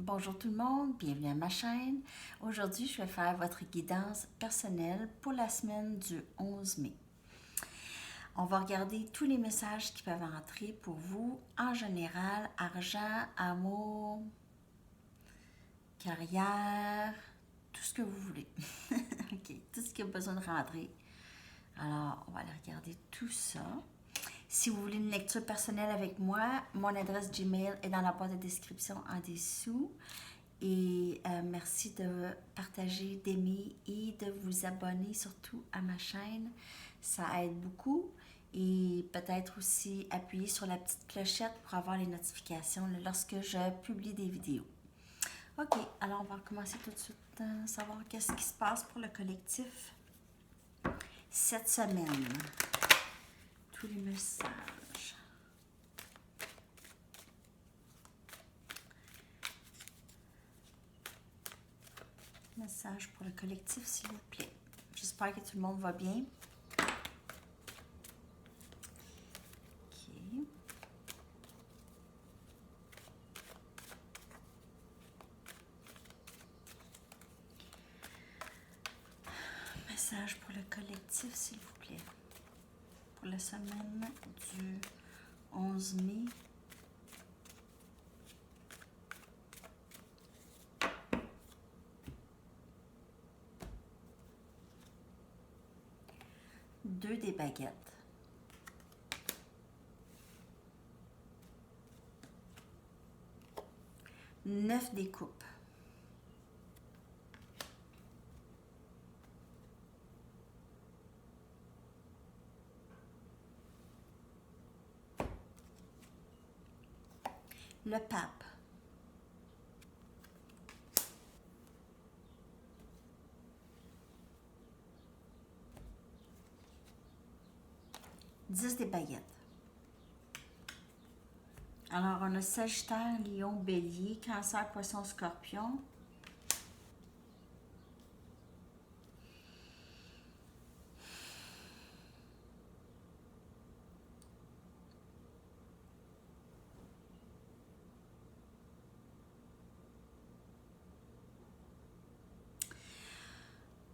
Bonjour tout le monde, bienvenue à ma chaîne. Aujourd'hui, je vais faire votre guidance personnelle pour la semaine du 11 mai. On va regarder tous les messages qui peuvent entrer pour vous en général, argent, amour, carrière, tout ce que vous voulez. OK, tout ce qui a besoin de rentrer. Alors, on va aller regarder tout ça. Si vous voulez une lecture personnelle avec moi, mon adresse Gmail est dans la boîte de description en dessous. Et merci de partager, d'aimer et de vous abonner surtout à ma chaîne. Ça aide beaucoup. Et peut-être aussi appuyer sur la petite clochette pour avoir les notifications lorsque je publie des vidéos. OK, alors on va commencer tout de suite à savoir qu'est-ce qui se passe pour le collectif cette semaine. Tous les messages. Message pour le collectif, s'il vous plaît. J'espère que tout le monde va bien. OK. Message pour le collectif, s'il vous plaît. Pour la semaine du 11 mai. Deux des baguettes. Neuf des coupes. Le pape. Dix des baguettes. Alors, on a Sagittaire, Lion, Bélier, Cancer, Poisson, Scorpion.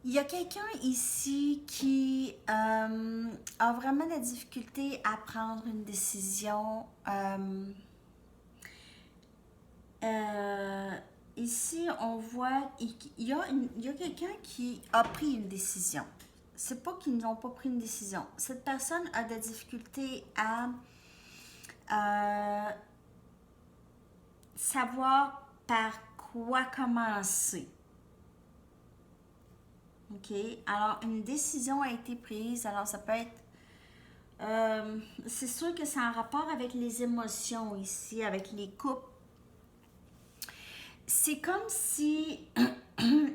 Il y a quelqu'un ici qui a vraiment de la difficulté à prendre une décision. Ici, on voit il y a quelqu'un qui a pris une décision. C'est pas qu'ils n'ont pas pris une décision. Cette personne a de la difficulté à savoir par quoi commencer. OK? Alors, une décision a été prise. Alors, ça peut être... c'est sûr que c'est en rapport avec les émotions ici, avec les couples. C'est comme si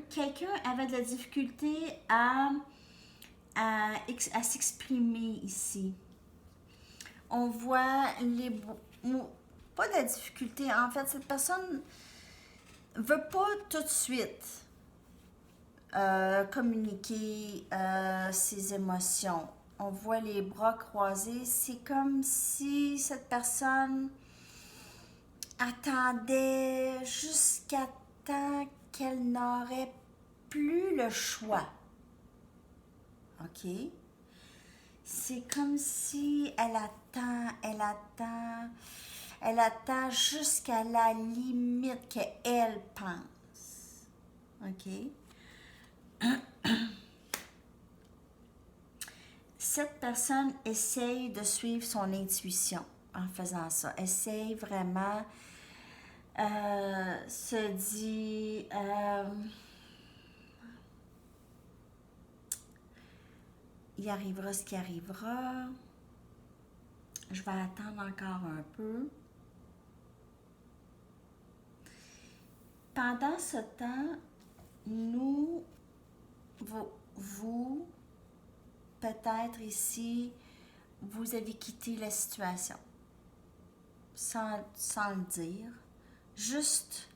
quelqu'un avait de la difficulté à s'exprimer ici. On voit pas de la difficulté. En fait, cette personne veut pas tout de suite communiquer ses émotions. On voit les bras croisés. C'est comme si cette personne attendait jusqu'à temps qu'elle n'aurait plus le choix. OK? C'est comme si elle attend jusqu'à la limite qu'elle pense. OK? Cette personne essaye de suivre son intuition en faisant ça. Essaye vraiment, se dit, il arrivera ce qui arrivera. Je vais attendre encore un peu. Pendant ce temps, vous, peut-être ici, vous avez quitté la situation sans le dire. Juste,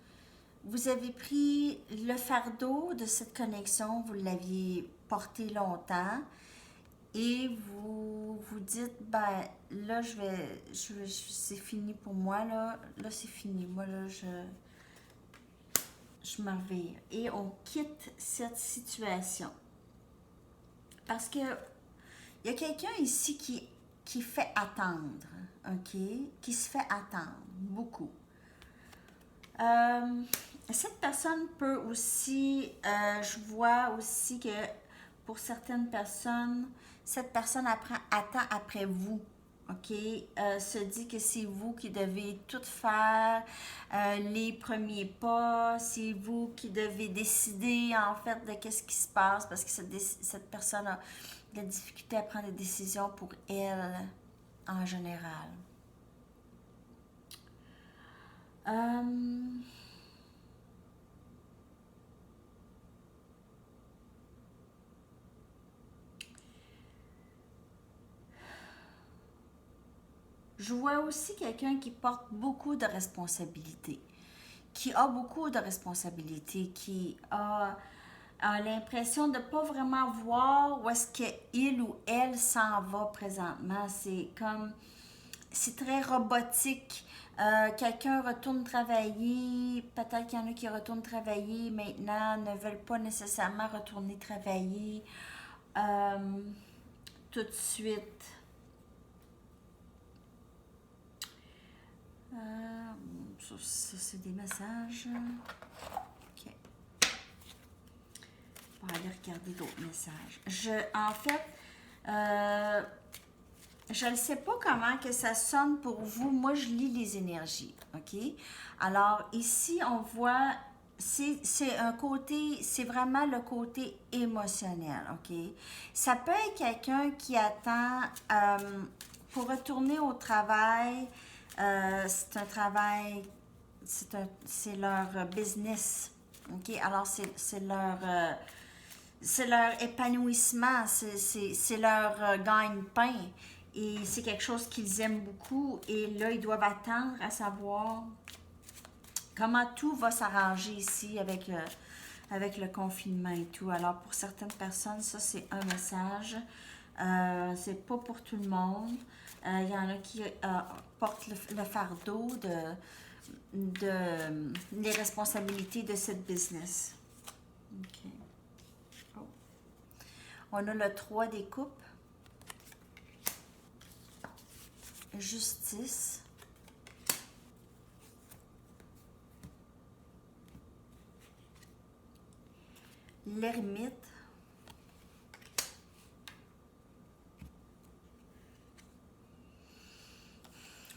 vous avez pris le fardeau de cette connexion, vous l'aviez porté longtemps et vous vous dites, ben là, c'est fini pour moi, là c'est fini. Moi, là, je me revire. Et on quitte cette situation. Parce que il y a quelqu'un ici qui fait attendre, OK? Qui se fait attendre, beaucoup. Cette personne peut aussi, je vois aussi que pour certaines personnes, cette personne attend après vous, OK? Se dit que c'est vous qui devez tout faire, les premiers pas, c'est vous qui devez décider en fait de qu'est-ce qui se passe parce que cette personne a de la difficulté à prendre des décisions pour elle en général. Je vois aussi quelqu'un qui porte beaucoup de responsabilités, qui a beaucoup de responsabilités, qui a l'impression de ne pas vraiment voir où est-ce qu'il ou elle s'en va présentement. C'est comme, c'est très robotique. Quelqu'un retourne travailler, peut-être qu'il y en a qui retournent travailler maintenant, ne veulent pas nécessairement retourner travailler tout de suite. Ça, c'est des messages. OK. On va aller regarder d'autres messages. En fait, je ne sais pas comment que ça sonne pour vous. Moi, je lis les énergies. OK? Alors, ici, on voit, c'est un côté, c'est vraiment le côté émotionnel. OK? Ça peut être quelqu'un qui attend pour retourner au travail. C'est un travail, c'est leur business. OK? Alors, c'est leur épanouissement, c'est leur gagne-pain. Et c'est quelque chose qu'ils aiment beaucoup. Et là, ils doivent attendre à savoir comment tout va s'arranger ici avec le confinement et tout. Alors, pour certaines personnes, ça, c'est un message. C'est pas pour tout le monde. Il y en a qui portent le fardeau les responsabilités de cette business. OK. Oh. On a le 3 des coupes. Justice. L'ermite.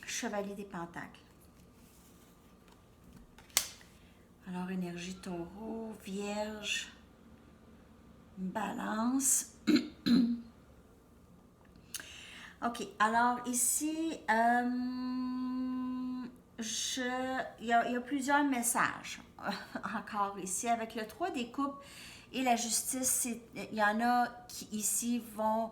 Chevalier des Pentacles. Alors, énergie taureau, vierge, balance. OK, alors ici, il y a plusieurs messages encore ici. Avec le 3 des coupes et la justice, il y en a qui ici vont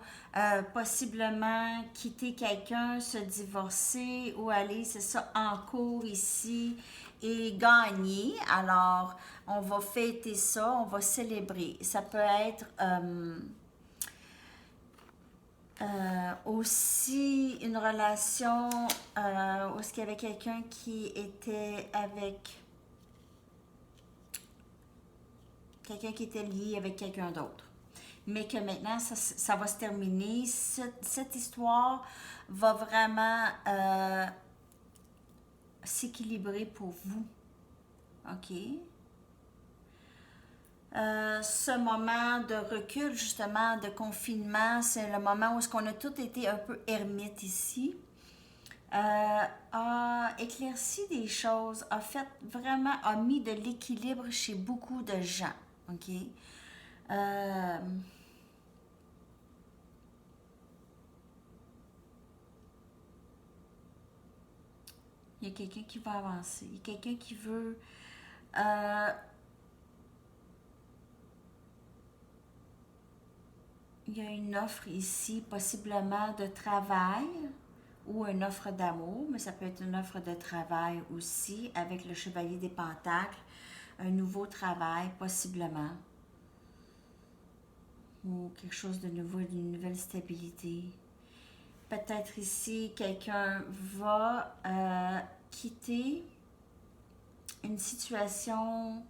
possiblement quitter quelqu'un, se divorcer ou aller, c'est ça, en cours ici et gagner. Alors, on va fêter ça, on va célébrer. Ça peut être aussi une relation où il y avait quelqu'un qui était avec quelqu'un qui était lié avec quelqu'un d'autre. Mais que maintenant, ça va se terminer. Cette histoire va vraiment s'équilibrer pour vous. OK? Ce moment de recul, justement, de confinement, c'est le moment où on a tous été un peu ermites ici. A éclairci des choses, a mis de l'équilibre chez beaucoup de gens. OK? Il y a quelqu'un qui va avancer. Il y a quelqu'un qui veut... il y a une offre ici, possiblement de travail ou une offre d'amour, mais ça peut être une offre de travail aussi avec le Chevalier des Pentacles. Un nouveau travail, possiblement. Ou quelque chose de nouveau, d'une nouvelle stabilité. Peut-être ici, quelqu'un va quitter une situation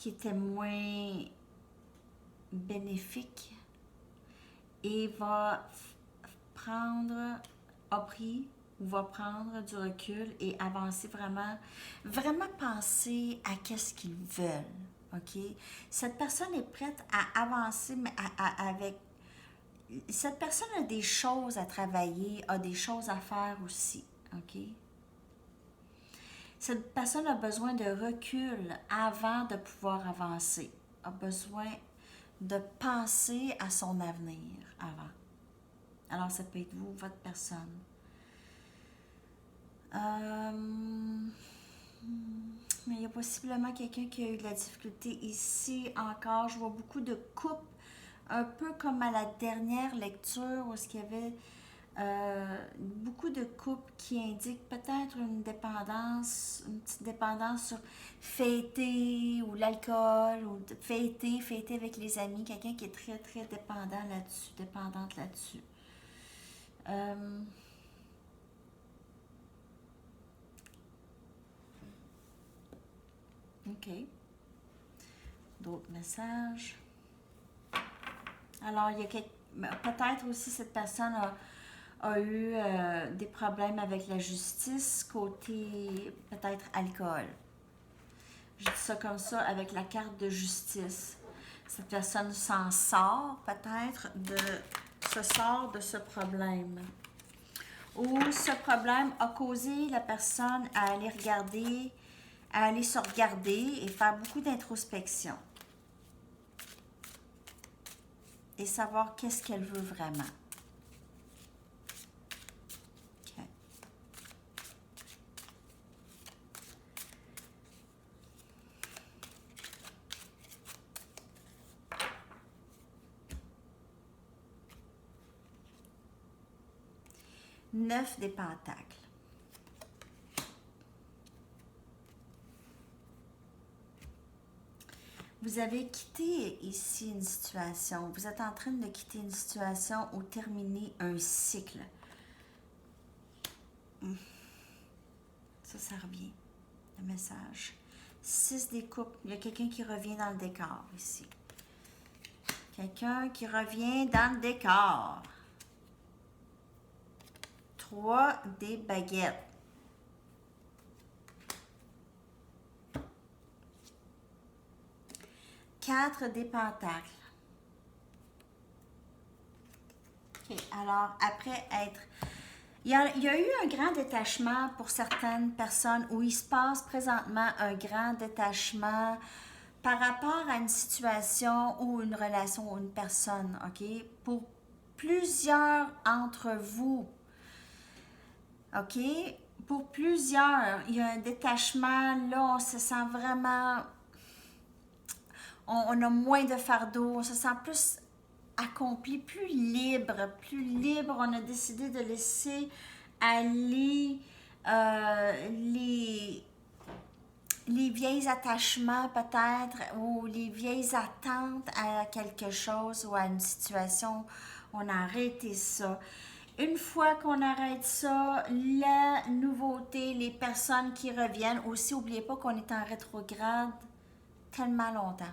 qui était moins bénéfique et a pris ou va prendre du recul et avancer vraiment penser à qu'est-ce qu'ils veulent, ok? Cette personne est prête à avancer, mais avec... Cette personne a des choses à travailler, a des choses à faire aussi, ok? Cette personne a besoin de recul avant de pouvoir avancer, a besoin de penser à son avenir avant. Alors, ça peut être vous, votre personne. Mais il y a possiblement quelqu'un qui a eu de la difficulté ici encore. Je vois beaucoup de couples, un peu comme à la dernière lecture où il y avait beaucoup de couples qui indiquent peut-être une petite dépendance sur fêter ou l'alcool, ou fêter avec les amis, quelqu'un qui est très, très dépendante là-dessus. OK. D'autres messages. Alors, il y a peut-être aussi cette personne a eu des problèmes avec la justice, côté peut-être alcool. Je dis ça comme ça, avec la carte de justice. Cette personne s'en sort peut-être se sort de ce problème. Ou ce problème a causé la personne à aller se regarder et faire beaucoup d'introspection. Et savoir qu'est-ce qu'elle veut vraiment. OK. Neuf des pentacles. Vous avez quitté ici une situation. Vous êtes en train de quitter une situation ou terminer un cycle. Ça revient. Le message. 6 des coupes. Il y a quelqu'un qui revient dans le décor ici. Quelqu'un qui revient dans le décor. 3 des baguettes. Quatre des pentacles. OK. Alors, après être... Il y a eu un grand détachement pour certaines personnes où il se passe présentement un grand détachement par rapport à une situation ou une relation ou une personne, OK? Pour plusieurs entre vous, OK? Pour plusieurs, il y a un détachement. Là, on se sent vraiment... On a moins de fardeau, on se sent plus accompli, plus libre. On a décidé de laisser aller les vieills attachements peut-être, ou les vieilles attentes à quelque chose ou à une situation. On a arrêté ça. Une fois qu'on arrête ça, la nouveauté, les personnes qui reviennent, aussi, n'oubliez pas qu'on est en rétrograde tellement longtemps.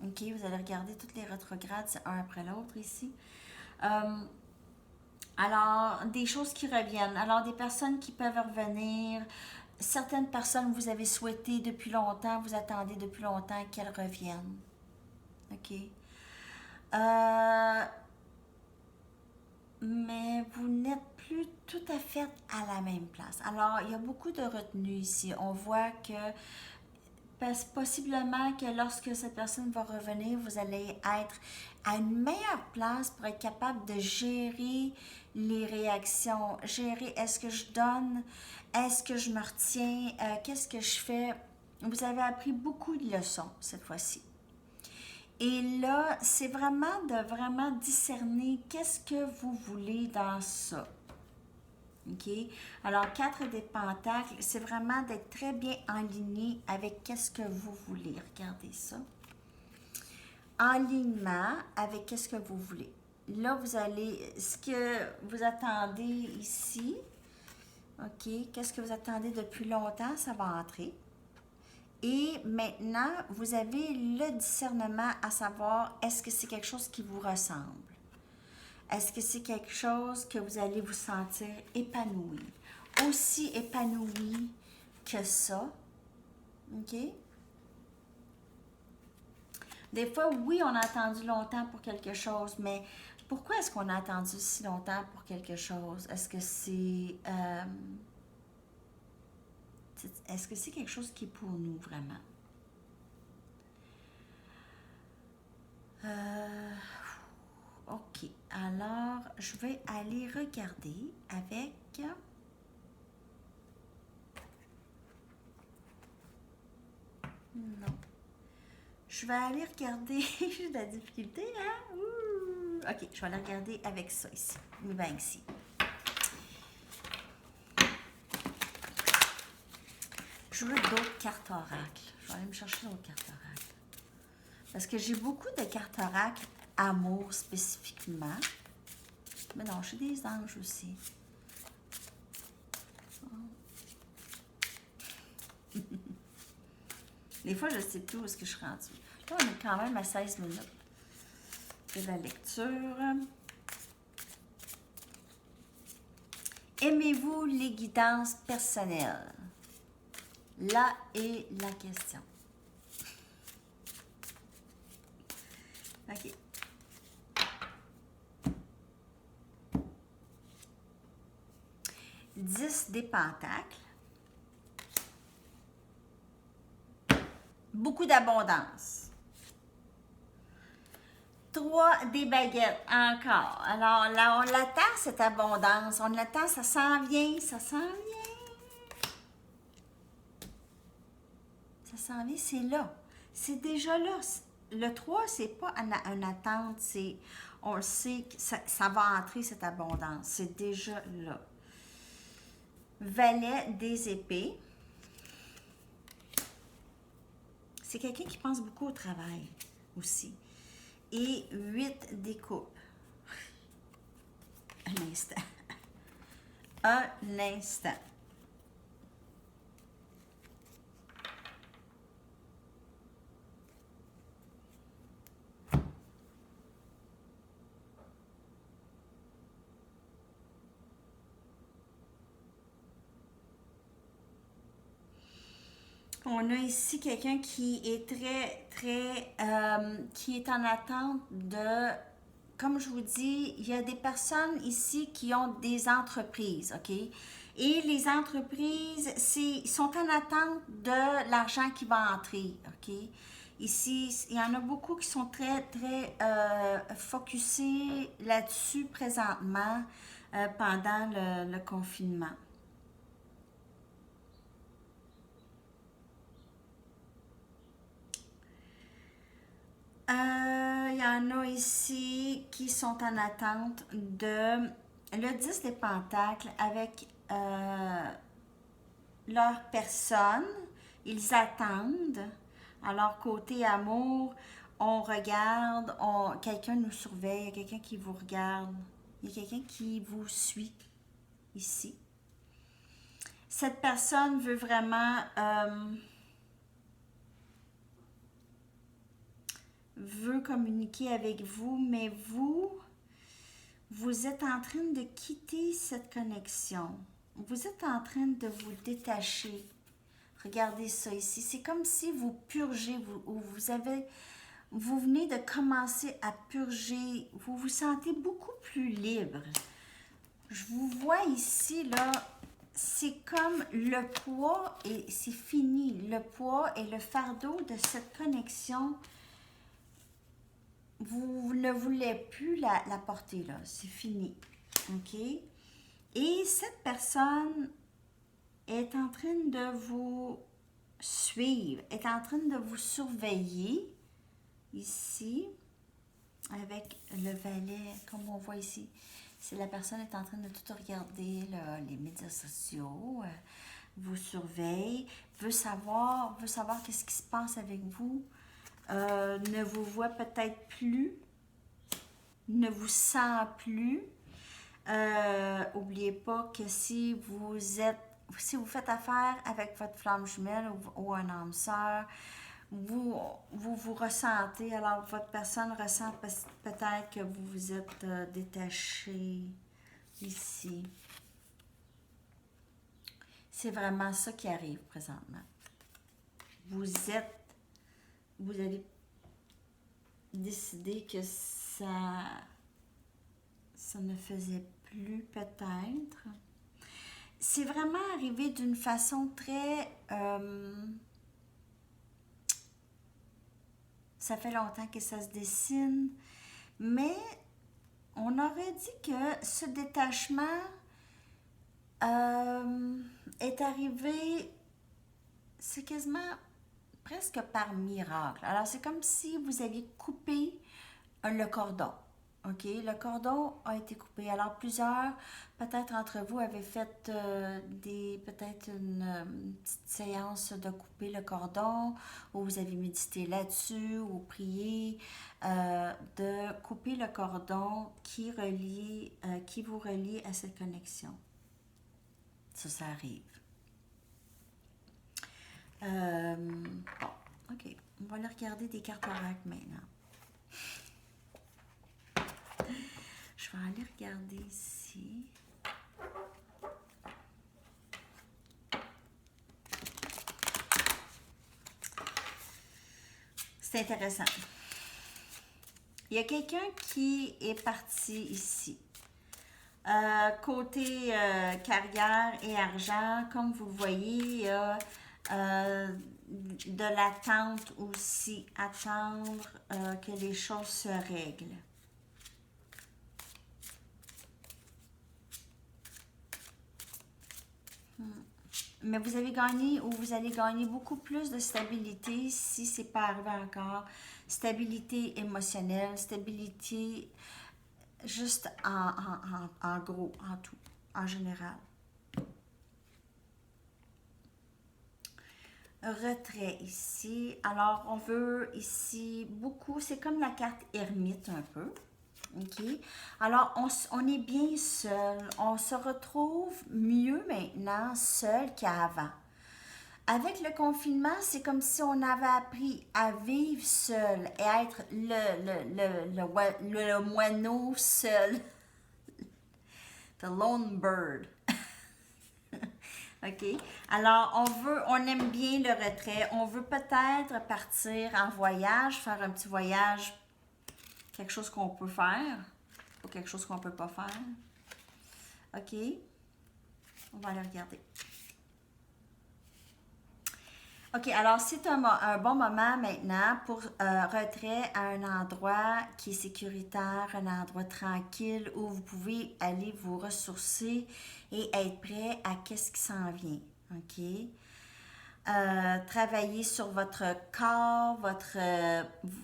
OK, vous allez regarder toutes les rétrogrades, c'est un après l'autre ici. Alors, des choses qui reviennent. Alors, des personnes qui peuvent revenir. Certaines personnes, vous avez souhaité depuis longtemps, vous attendez depuis longtemps qu'elles reviennent. OK. Mais vous n'êtes plus tout à fait à la même place. Alors, il y a beaucoup de retenue ici. On voit que possiblement que lorsque cette personne va revenir, vous allez être à une meilleure place pour être capable de gérer les réactions. Gérer, est-ce que je donne, est-ce que je me retiens, qu'est-ce que je fais. Vous avez appris beaucoup de leçons cette fois-ci. Et là, c'est vraiment de discerner qu'est-ce que vous voulez dans ça. OK? Alors, 4 des pentacles, c'est vraiment d'être très bien aligné avec qu'est-ce que vous voulez. Regardez ça. Alignement avec qu'est-ce que vous voulez. Là, vous allez... Ce que vous attendez ici, OK? Qu'est-ce que vous attendez depuis longtemps? Ça va entrer. Et maintenant, vous avez le discernement à savoir, est-ce que c'est quelque chose qui vous ressemble? Est-ce que c'est quelque chose que vous allez vous sentir épanoui? Aussi épanoui que ça, OK? Des fois, oui, on a attendu longtemps pour quelque chose, mais pourquoi est-ce qu'on a attendu si longtemps pour quelque chose? Est-ce que c'est quelque chose qui est pour nous, vraiment? OK. Alors, je vais aller regarder avec... Non. Je vais aller regarder... J'ai de la difficulté, hein? Ouh. OK, je vais aller regarder avec ça ici. Ben ici. Je veux d'autres cartes oracles. Je vais aller me chercher d'autres cartes oracles. Parce que j'ai beaucoup de cartes oracles amour spécifiquement. Mais non, j'ai des anges aussi. Des fois, je sais plus où est-ce que je suis rendue. Là, on est quand même à 16 minutes de la lecture. Aimez-vous les guidances personnelles? Là est la question. OK. « 10 des pentacles. Beaucoup d'abondance. 3 des baguettes, encore. Alors là, on l'attend, cette abondance. On l'attend, ça s'en vient, ça s'en vient. Ça s'en vient, c'est là. C'est déjà là. Le 3, c'est pas une attente, c'est... On le sait que ça va entrer, cette abondance. C'est déjà là. Valet des épées. C'est quelqu'un qui pense beaucoup au travail aussi. Et 8 des coupes. Un instant. Un instant. On a ici quelqu'un qui est qui est en attente de, comme je vous dis, il y a des personnes ici qui ont des entreprises, OK? Et les entreprises, ils sont en attente de l'argent qui va entrer, OK? Ici, il y en a beaucoup qui sont très focusés là-dessus présentement pendant le confinement. Il y en a ici qui sont en attente de le 10 des pentacles avec leur personne. Ils attendent. Alors, côté amour, on regarde, quelqu'un nous surveille, il y a quelqu'un qui vous regarde, il y a quelqu'un qui vous suit ici. Cette personne veut vraiment... veut communiquer avec vous, mais vous êtes en train de quitter cette connexion. Vous êtes en train de vous détacher. Regardez ça ici. C'est comme si vous purgez, vous venez de commencer à purger. Vous vous sentez beaucoup plus libre. Je vous vois ici, là, c'est comme le poids, et c'est fini. Le poids et le fardeau de cette connexion, vous ne voulez plus la porter là, c'est fini, OK? Et cette personne est en train de vous suivre, est en train de vous surveiller, ici, avec le valet, comme on voit ici. C'est la personne est en train de tout regarder, là, les médias sociaux, vous surveille, veut savoir qu'est-ce qui se passe avec vous, ne vous voit peut-être plus, ne vous sent plus. N'oubliez pas que si vous êtes si vous faites affaire avec votre flamme jumelle ou un âme sœur, vous ressentez, alors votre personne ressent peut-être que vous vous êtes détaché ici. C'est vraiment ça qui arrive présentement. Vous avez décidé que ça ne faisait plus peut-être. C'est vraiment arrivé d'une façon très... ça fait longtemps que ça se dessine, mais on aurait dit que ce détachement est arrivé, c'est quasiment presque par miracle. Alors, c'est comme si vous aviez coupé le cordon. OK? Le cordon a été coupé. Alors, plusieurs, peut-être entre vous, avaient fait peut-être une petite séance de couper le cordon, ou vous avez médité là-dessus, ou prié, de couper le cordon qui vous relie à cette connexion. Ça arrive. Bon, OK. On va aller regarder des cartes oracles maintenant. Je vais aller regarder ici. C'est intéressant. Il y a quelqu'un qui est parti ici. Côté carrière et argent, comme vous le voyez, il y a de l'attente aussi, attendre que les choses se règlent. Mais vous avez gagné ou vous allez gagner beaucoup plus de stabilité si ce n'est pas arrivé encore. Stabilité émotionnelle, stabilité juste en gros, en tout, en général. Retrait ici. Alors, on veut ici beaucoup, c'est comme la carte ermite un peu. OK? Alors, on est bien seul. On se retrouve mieux maintenant seul qu'avant. Avec le confinement, c'est comme si on avait appris à vivre seul et à être le moineau seul. The lone bird. OK? Alors, on aime bien le retrait. On veut peut-être partir en voyage, faire un petit voyage, quelque chose qu'on peut faire, ou quelque chose qu'on ne peut pas faire. OK? On va aller regarder. OK, alors c'est un bon moment maintenant pour retrait à un endroit qui est sécuritaire, un endroit tranquille où vous pouvez aller vous ressourcer et être prêt à qu'est-ce qui s'en vient. OK? Travailler sur votre corps,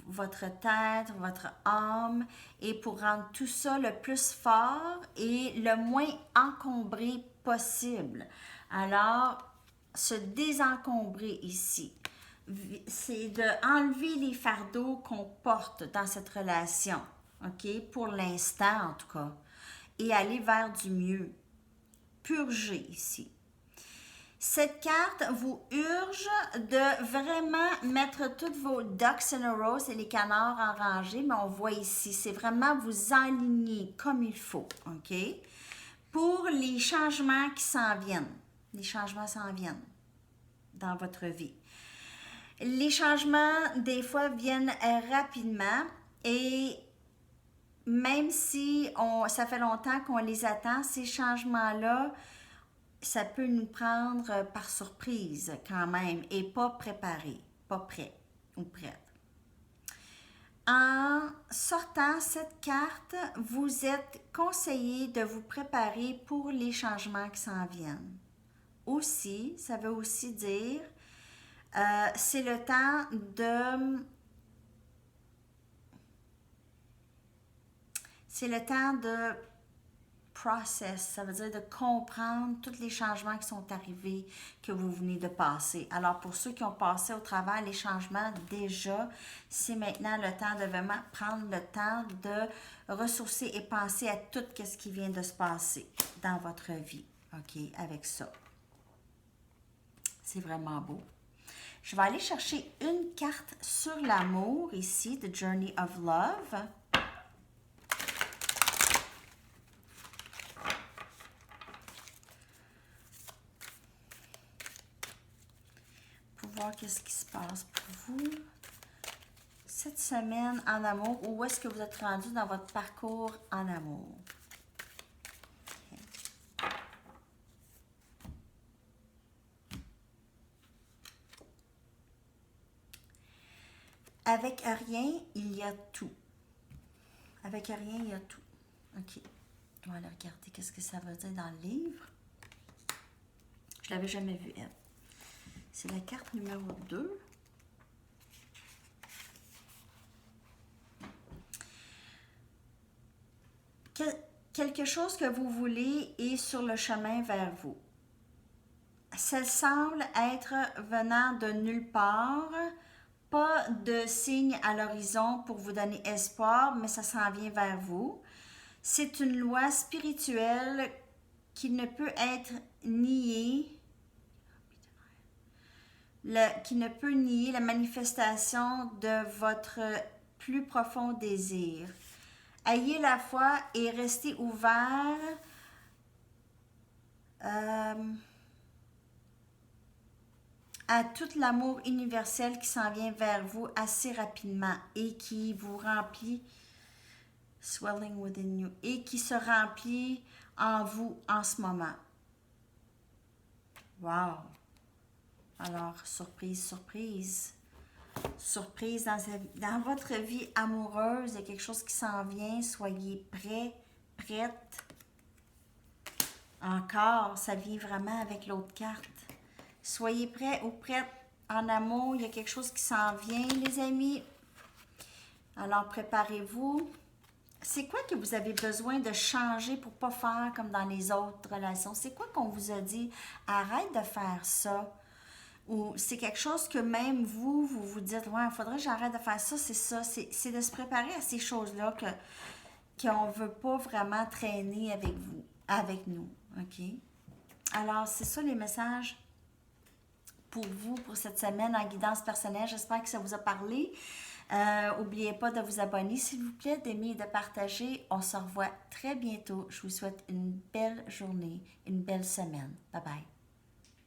votre tête, votre âme et pour rendre tout ça le plus fort et le moins encombré possible. Alors, se désencombrer ici, c'est d'enlever les fardeaux qu'on porte dans cette relation, OK? Pour l'instant, en tout cas, et aller vers du mieux. Purger ici. Cette carte vous urge de vraiment mettre toutes vos ducks in a row, c'est les canards en rangée, mais on voit ici, c'est vraiment vous aligner comme il faut, OK? Pour les changements qui s'en viennent. Les changements s'en viennent dans votre vie. Les changements, des fois, viennent rapidement et même si ça fait longtemps qu'on les attend, ces changements-là, ça peut nous prendre par surprise quand même et pas préparé, pas prêt ou prête. En sortant cette carte, vous êtes conseillé de vous préparer pour les changements qui s'en viennent. Aussi, ça veut aussi dire, c'est le temps de process, ça veut dire de comprendre tous les changements qui sont arrivés, que vous venez de passer. Alors, pour ceux qui ont passé au travers les changements déjà, c'est maintenant le temps de vraiment prendre le temps de ressourcer et penser à tout ce qui vient de se passer dans votre vie, OK, avec ça. C'est vraiment beau. Je vais aller chercher une carte sur l'amour ici, The Journey of Love. Pour voir qu'est-ce qui se passe pour vous. Cette semaine en amour, où est-ce que vous êtes rendu dans votre parcours en amour? Okay. Avec rien, il y a tout. Avec rien, il y a tout. OK. On va aller regarder qu'est-ce que ça veut dire dans le livre. Je ne l'avais jamais vu, elle. C'est la carte numéro 2. Quelque chose que vous voulez est sur le chemin vers vous. Ça semble être venant de nulle part. Pas de signe à l'horizon pour vous donner espoir, mais ça s'en vient vers vous. C'est une loi spirituelle qui ne peut être niée, qui ne peut nier la manifestation de votre plus profond désir. Ayez la foi et restez ouvert à tout l'amour universel qui s'en vient vers vous assez rapidement et qui vous remplit, swelling within you, et qui se remplit en vous en ce moment. Wow! Alors, surprise, surprise. Surprise dans votre vie amoureuse, il y a quelque chose qui s'en vient. Soyez prêts, prête. Encore, ça vient vraiment avec l'autre carte. Soyez prêts ou prêtes en amour. Il y a quelque chose qui s'en vient, les amis. Alors, préparez-vous. C'est quoi que vous avez besoin de changer pour ne pas faire comme dans les autres relations? C'est quoi qu'on vous a dit? Arrête de faire ça. Ou c'est quelque chose que même vous vous dites, ouais, il faudrait que j'arrête de faire ça, c'est ça. C'est de se préparer à ces choses-là qu'on ne veut pas vraiment traîner avec vous, avec nous. OK? Alors, c'est ça les messages pour vous, pour cette semaine en guidance personnelle. J'espère que ça vous a parlé. N'oubliez pas de vous abonner, s'il vous plaît, d'aimer et de partager. On se revoit très bientôt. Je vous souhaite une belle journée, une belle semaine. Bye bye.